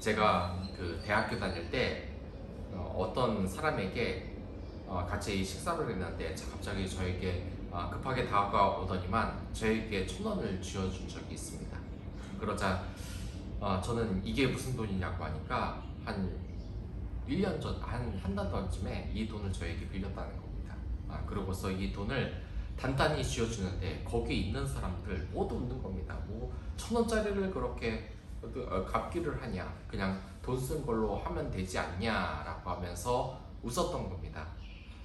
제가 그 대학교 다닐 때 어떤 사람에게 같이 식사를 했는데 갑자기 저에게 급하게 다가오더니만 저에게 1,000원을 쥐어준 적이 있습니다. 그러자 저는 이게 무슨 돈이냐고 하니까 한 1년 전, 한 달 전쯤에 이 돈을 저에게 빌렸다는 겁니다. 그러고서 이 돈을 단단히 쥐어주는데 거기 있는 사람들 모두 웃는 겁니다. 뭐 1,000원짜리를 그렇게 갚기를 하냐, 그냥 돈 쓴 걸로 하면 되지 않냐라고 하면서 웃었던 겁니다.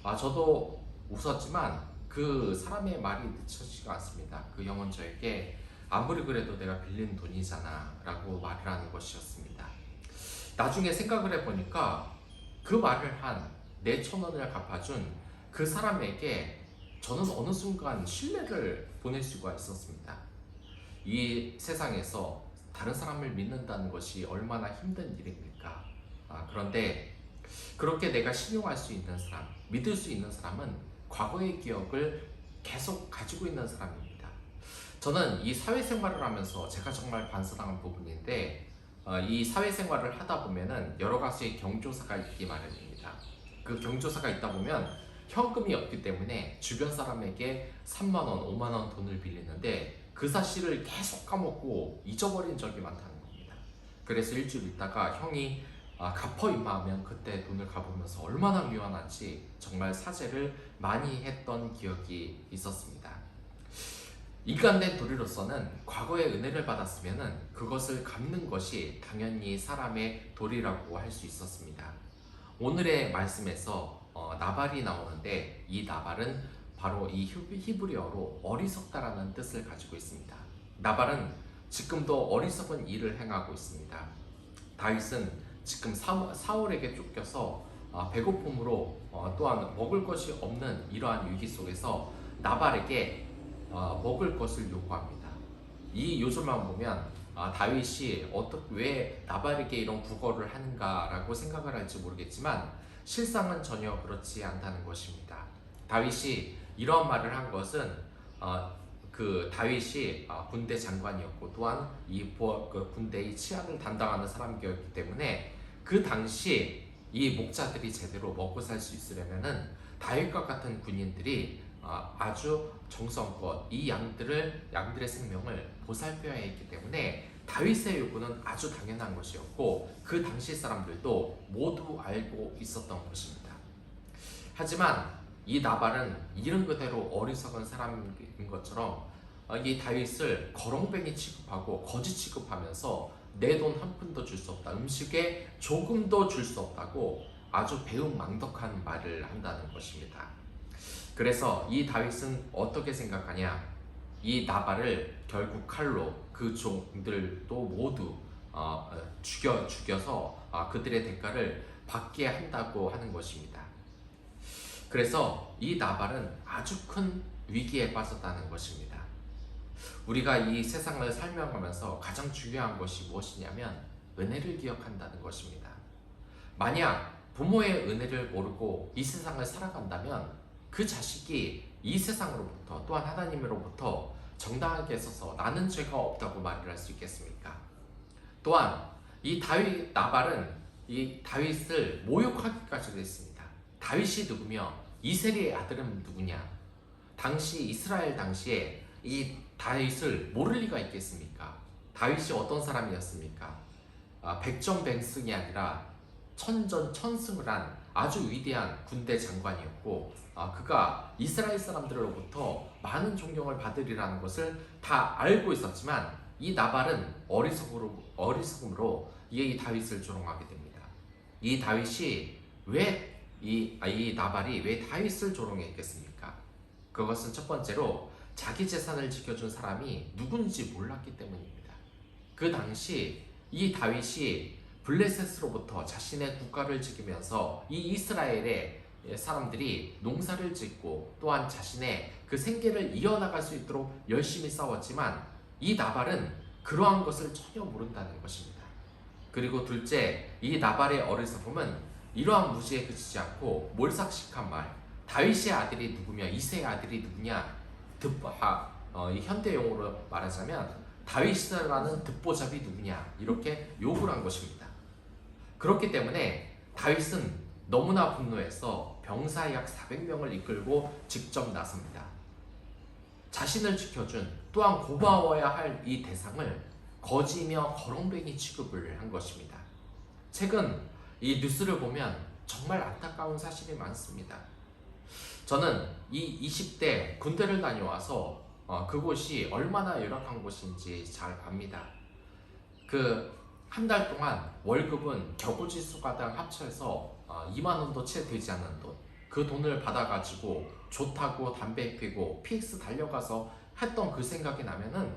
저도 웃었지만 그 사람의 말이 늦춰지지가 않습니다. 그 형은 저에게 아무리 그래도 내가 빌린 돈이잖아 라고 말을 하는 것이었습니다. 나중에 생각을 해보니까 그 말을 한 내 1,000원을 갚아준 그 사람에게 저는 어느 순간 신뢰를 보낼 수가 있었습니다. 이 세상에서 다른 사람을 믿는다는 것이 얼마나 힘든 일입니까? 그런데 그렇게 내가 신용할 수 있는 사람, 믿을 수 있는 사람은 과거의 기억을 계속 가지고 있는 사람입니다. 저는 이 사회생활을 하면서 제가 정말 반성한 부분인데 이 사회생활을 하다 보면은 여러 가지 경조사가 있기 마련입니다. 그 경조사가 있다 보면 현금이 없기 때문에 주변 사람에게 3만 원, 5만 원 돈을 빌리는데 그 사실을 계속 까먹고 잊어버린 적이 많다는 겁니다. 그래서 일주일 있다가 형이 갚어 임마 하면 그때 돈을 갚으면서 얼마나 미안한지 정말 사죄를 많이 했던 기억이 있었습니다. 인간된 도리로서는 과거의 은혜를 받았으면 그것을 갚는 것이 당연히 사람의 도리라고 할 수 있었습니다. 오늘의 말씀에서 나발이 나오는데 이 나발은 바로 이 히브리어로 어리석다라는 뜻을 가지고 있습니다. 나발은 지금도 어리석은 일을 행하고 있습니다. 다윗은 지금 사울에게 쫓겨서 배고픔으로 또한 먹을 것이 없는 이러한 위기 속에서 나발에게 먹을 것을 요구합니다. 이 요절만 보면 다윗이 왜 나발에게 이런 구걸을 하는가라고 생각을 할지 모르겠지만 실상은 전혀 그렇지 않다는 것입니다. 다윗이 이런 말을 한 것은 그 다윗이 군대 장관이었고 또한 그 군대의 치안을 담당하는 사람이었기 때문에 그 당시 이 목자들이 제대로 먹고 살 수 있으려면은 다윗과 같은 군인들이 아주 정성껏 이 양들의 생명을 보살펴야 했기 때문에 다윗의 요구는 아주 당연한 것이었고 그 당시 사람들도 모두 알고 있었던 것입니다. 하지만 이 나발은 이름 그대로 어리석은 사람인 것처럼 이 다윗을 거렁뱅이 취급하고 거지 취급하면서 내 돈 한 푼도 줄 수 없다, 음식에 조금도 줄 수 없다고 아주 배은망덕한 말을 한다는 것입니다. 그래서 이 다윗은 어떻게 생각하냐, 이 나발을 결국 칼로 그 종들도 모두 죽여서 그들의 대가를 받게 한다고 하는 것입니다. 그래서 이 나발은 아주 큰 위기에 빠졌다는 것입니다. 우리가 이 세상을 살면가면서 가장 중요한 것이 무엇이냐면 은혜를 기억한다는 것입니다. 만약 부모의 은혜를 모르고 이 세상을 살아간다면 그 자식이 이 세상으로부터 또한 하나님으로부터 정당하게 서서 나는 죄가 없다고 말을 할 수 있겠습니까? 또한 이 나발은 이 다윗을 모욕하기까지도 했습니다. 다윗이 누구며 이세리의 아들은 누구냐? 이스라엘 당시에 이 다윗을 모를 리가 있겠습니까? 다윗이 어떤 사람이었습니까? 백전백승이 아니라 천전천승을 한 아주 위대한 군대 장관이었고 그가 이스라엘 사람들로부터 많은 존경을 받으리라는 것을 다 알고 있었지만 이 나발은 어리석음으로 이 다윗을 조롱하게 됩니다. 이 다윗이 이 나발이 왜 다윗을 조롱했겠습니까? 그것은 첫 번째로 자기 재산을 지켜준 사람이 누군지 몰랐기 때문입니다. 그 당시 이 다윗이 블레셋으로부터 자신의 국가를 지키면서 이 이스라엘의 사람들이 농사를 짓고 또한 자신의 그 생계를 이어나갈 수 있도록 열심히 싸웠지만 이 나발은 그러한 것을 전혀 모른다는 것입니다. 그리고 둘째, 이 나발의 어리석음은 이러한 무지에 그치지 않고 몰삭식한 말, 다윗의 아들이 누구며 이새의 아들이 누구냐, 현대 용어로 말하자면 다윗이라는 듣보잡이 누구냐, 이렇게 욕을 한 것입니다. 그렇기 때문에 다윗은 너무나 분노해서 병사 약 400명을 이끌고 직접 나섭니다. 자신을 지켜준 또한 고마워야 할 이 대상을 거지며 거렁뱅이 취급을 한 것입니다. 최근 이 뉴스를 보면 정말 안타까운 사실이 많습니다. 저는 이 20대 군대를 다녀와서 그곳이 얼마나 열악한 곳인지 잘 압니다. 그 한 달 동안 월급은 격오지 수가당 합쳐서 2만 원도 채 되지 않는 돈, 그 돈을 받아가지고 좋다고 담배 피고 PX 달려가서 했던 그 생각이 나면은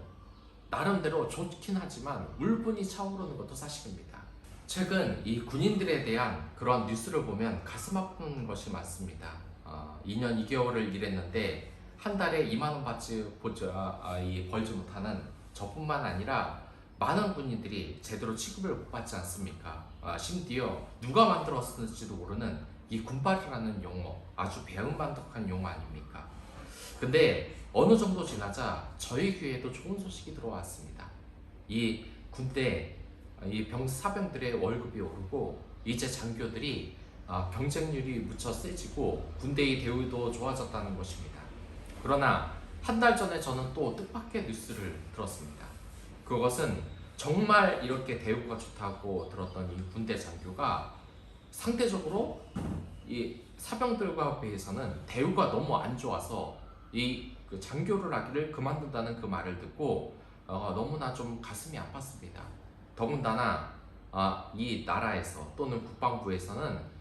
나름대로 좋긴 하지만 울분이 차오르는 것도 사실입니다. 최근 이 군인들에 대한 그런 뉴스를 보면 가슴 아픈 것이 많습니다. 2년 2개월을 일했는데 한 달에 2만 원 벌지 못하는 저뿐만 아니라 많은 군인들이 제대로 취급을 못 받지 않습니까? 심지어 누가 만들었을지도 모르는 이 군발이라는 용어, 아주 배은반덕한 용어 아닙니까? 근데 어느 정도 지나자 저희 귀에도 좋은 소식이 들어왔습니다. 이 군대 이 사병들의 월급이 오르고 이제 장교들이 경쟁률이 무척 세지고 군대의 대우도 좋아졌다는 것입니다. 그러나 한 달 전에 저는 또 뜻밖의 뉴스를 들었습니다. 그것은 정말 이렇게 대우가 좋다고 들었던 이 군대 장교가 상대적으로 이 사병들과 비해서는 대우가 너무 안 좋아서 그 장교를 하기를 그만둔다는 그 말을 듣고 너무나 좀 가슴이 아팠습니다. 더군다나 이 나라에서 또는 국방부에서는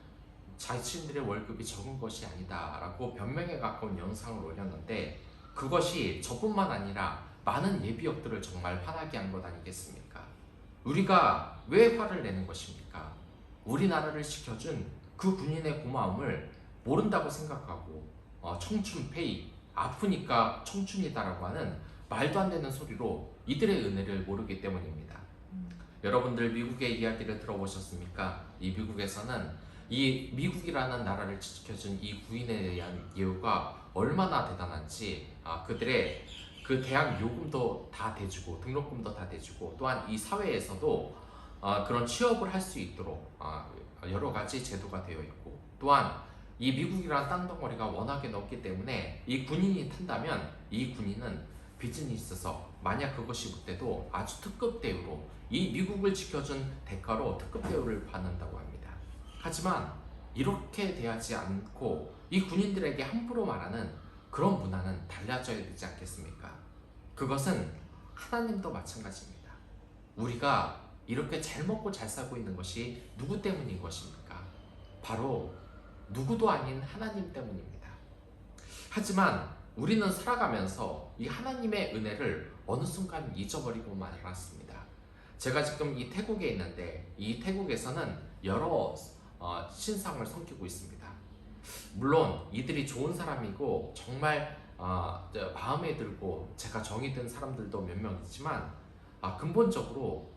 자신들의 월급이 적은 것이 아니다라고 변명에 가까운 영상을 올렸는데 그것이 저뿐만 아니라 많은 예비역들을 정말 화나게 한 것 아니겠습니까? 우리가 왜 화를 내는 것입니까? 우리나라를 지켜준 그 군인의 고마움을 모른다고 생각하고 청춘 페이, 아프니까 청춘이다라고 하는 말도 안 되는 소리로 이들의 은혜를 모르기 때문입니다. 여러분들 미국의 이야기를 들어보셨습니까? 이 미국에서는 이 미국이라는 나라를 지켜준 이 군인에 대한 예우가 얼마나 대단한지 그들의 그 대학 요금도 다 대주고 등록금도 다 대주고 또한 이 사회에서도 그런 취업을 할 수 있도록 여러 가지 제도가 되어 있고 또한 이 미국이라는 땅덩어리가 워낙에 넓기 때문에 이 군인이 탄다면 이 군인은 비즈니스에서 만약 그것이 못돼도 아주 특급 대우로 이 미국을 지켜준 대가로 특급 대우를 받는다고 합니다. 하지만 이렇게 대하지 않고 이 군인들에게 함부로 말하는 그런 문화는 달라져야 되지 않겠습니까? 그것은 하나님도 마찬가지입니다. 우리가 이렇게 잘 먹고 잘 살고 있는 것이 누구 때문인 것입니까? 바로 누구도 아닌 하나님 때문입니다. 하지만 우리는 살아가면서 이 하나님의 은혜를 어느 순간 잊어버리고 말았습니다. 제가 지금 이 태국에 있는데 이 태국에서는 여러 신상을 섬기고 있습니다. 물론 이들이 좋은 사람이고 정말 마음에 들고 제가 정이 든 사람들도 몇 명 있지만 근본적으로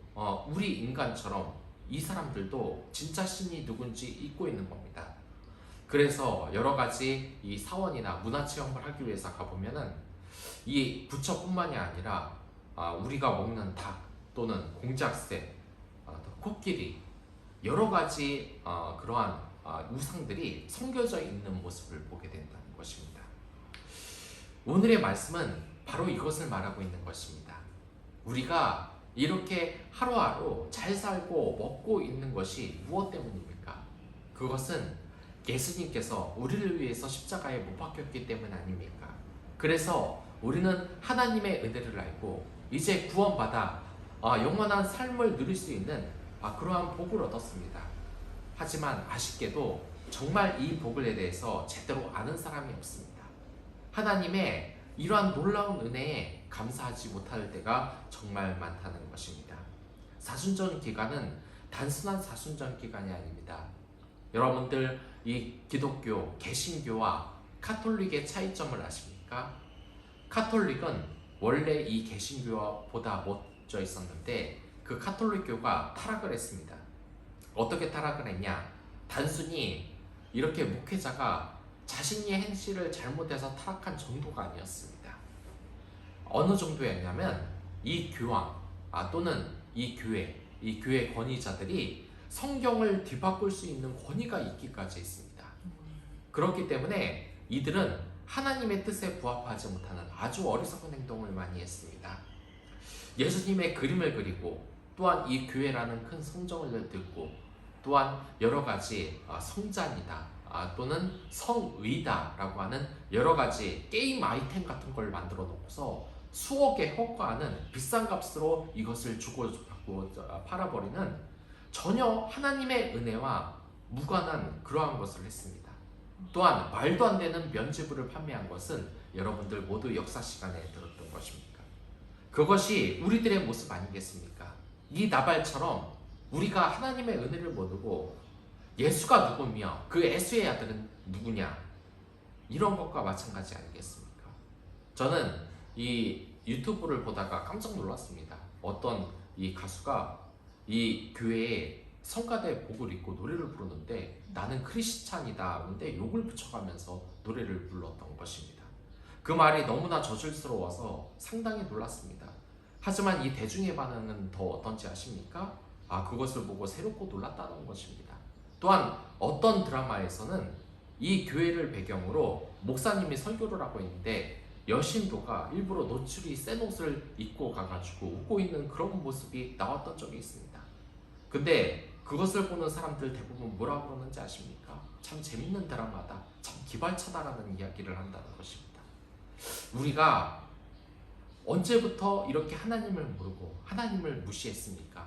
우리 인간처럼 이 사람들도 진짜 신이 누군지 잊고 있는 겁니다. 그래서 여러 가지 이 사원이나 문화체험을 하기 위해서 가보면은 이 부처뿐만이 아니라 우리가 먹는 닭 또는 공작새, 코끼리 여러 가지 그러한 우상들이 섬겨져 있는 모습을 보게 된다는 것입니다. 오늘의 말씀은 바로 이것을 말하고 있는 것입니다. 우리가 이렇게 하루하루 잘 살고 먹고 있는 것이 무엇 때문입니까? 그것은 예수님께서 우리를 위해서 십자가에 못 박혔기 때문 아닙니까? 그래서 우리는 하나님의 은혜를 알고 이제 구원받아 영원한 삶을 누릴 수 있는 그러한 복을 얻었습니다. 하지만 아쉽게도 정말 이 복에 대해서 제대로 아는 사람이 없습니다. 하나님의 이러한 놀라운 은혜에 감사하지 못할 때가 정말 많다는 것입니다. 사순절 기간은 단순한 사순절 기간이 아닙니다. 여러분들 이 기독교, 개신교와 카톨릭의 차이점을 아십니까? 카톨릭은 원래 이 개신교보다 먼저 있었는데 그 카톨릭교가 타락을 했습니다. 어떻게 타락을 했냐? 단순히 이렇게 목회자가 자신이 행실을 잘못해서 타락한 정도가 아니었습니다. 어느 정도였냐면 이 교황 또는 이 교회 권위자들이 성경을 뒤바꿀 수 있는 권위가 있기까지 했습니다. 그렇기 때문에 이들은 하나님의 뜻에 부합하지 못하는 아주 어리석은 행동을 많이 했습니다. 예수님의 그림을 그리고 또한 이 교회라는 큰 성정을 듣고 또한 여러 가지 성잔이다 또는 성의다라고 하는 여러 가지 게임 아이템 같은 걸 만들어 놓고서 수억에 허가하는 비싼 값으로 이것을 주고 받고 팔아버리는 전혀 하나님의 은혜와 무관한 그러한 것을 했습니다. 또한 말도 안 되는 면죄부를 판매한 것은 여러분들 모두 역사 시간에 들었던 것입니다. 그것이 우리들의 모습 아니겠습니까? 이 나발처럼 우리가 하나님의 은혜를 모르고 예수가 누구며 그 예수의 아들은 누구냐 이런 것과 마찬가지 아니겠습니까? 저는 이 유튜브를 보다가 깜짝 놀랐습니다. 어떤 이 가수가 이 교회에 성가대 복을 입고 노래를 부르는데 나는 크리스찬이다 하는데 욕을 붙여가면서 노래를 불렀던 것입니다. 그 말이 너무나 저질스러워서 상당히 놀랐습니다. 하지만 이 대중의 반응은 더 어떤지 아십니까? 그것을 보고 새롭고 놀랐다는 것입니다. 또한 어떤 드라마에서는 이 교회를 배경으로 목사님이 설교를 하고 있는데 여신도가 일부러 노출이 센 옷을 입고 가가지고 웃고 있는 그런 모습이 나왔던 적이 있습니다. 근데 그것을 보는 사람들 대부분 뭐라 그러는지 아십니까? 참 재밌는 드라마다, 참 기발차다라는 이야기를 한다는 것입니다. 우리가 언제부터 이렇게 하나님을 모르고 하나님을 무시했습니까?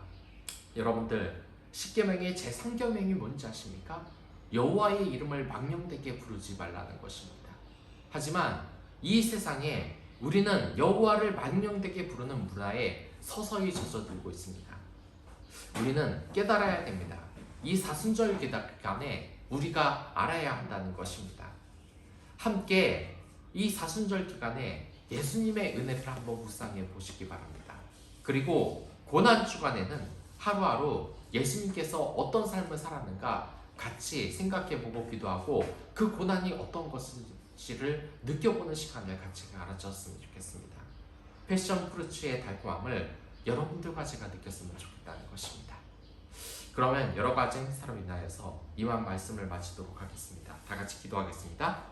여러분들 십계명의 제3계명이 뭔지 아십니까? 여호와의 이름을 망령되게 부르지 말라는 것입니다. 하지만 이 세상에 우리는 여호와를 망령되게 부르는 문화에 서서히 젖어들고 있습니다. 우리는 깨달아야 됩니다. 이 사순절 기간에 우리가 알아야 한다는 것입니다. 함께 이 사순절 기간에 예수님의 은혜를 한번 묵상해 보시기 바랍니다. 그리고 고난 주간에는 하루하루 예수님께서 어떤 삶을 살았는가 같이 생각해보고 기도하고 그 고난이 어떤 것인지를 느껴보는 시간을 같이 가르쳤으면 좋겠습니다. 패션 프루츠의 달콤함을 여러분들과 제가 느꼈으면 좋겠다는 것입니다. 그러면 여러 가지 사람을 인하여서 이만 말씀을 마치도록 하겠습니다. 다 같이 기도하겠습니다.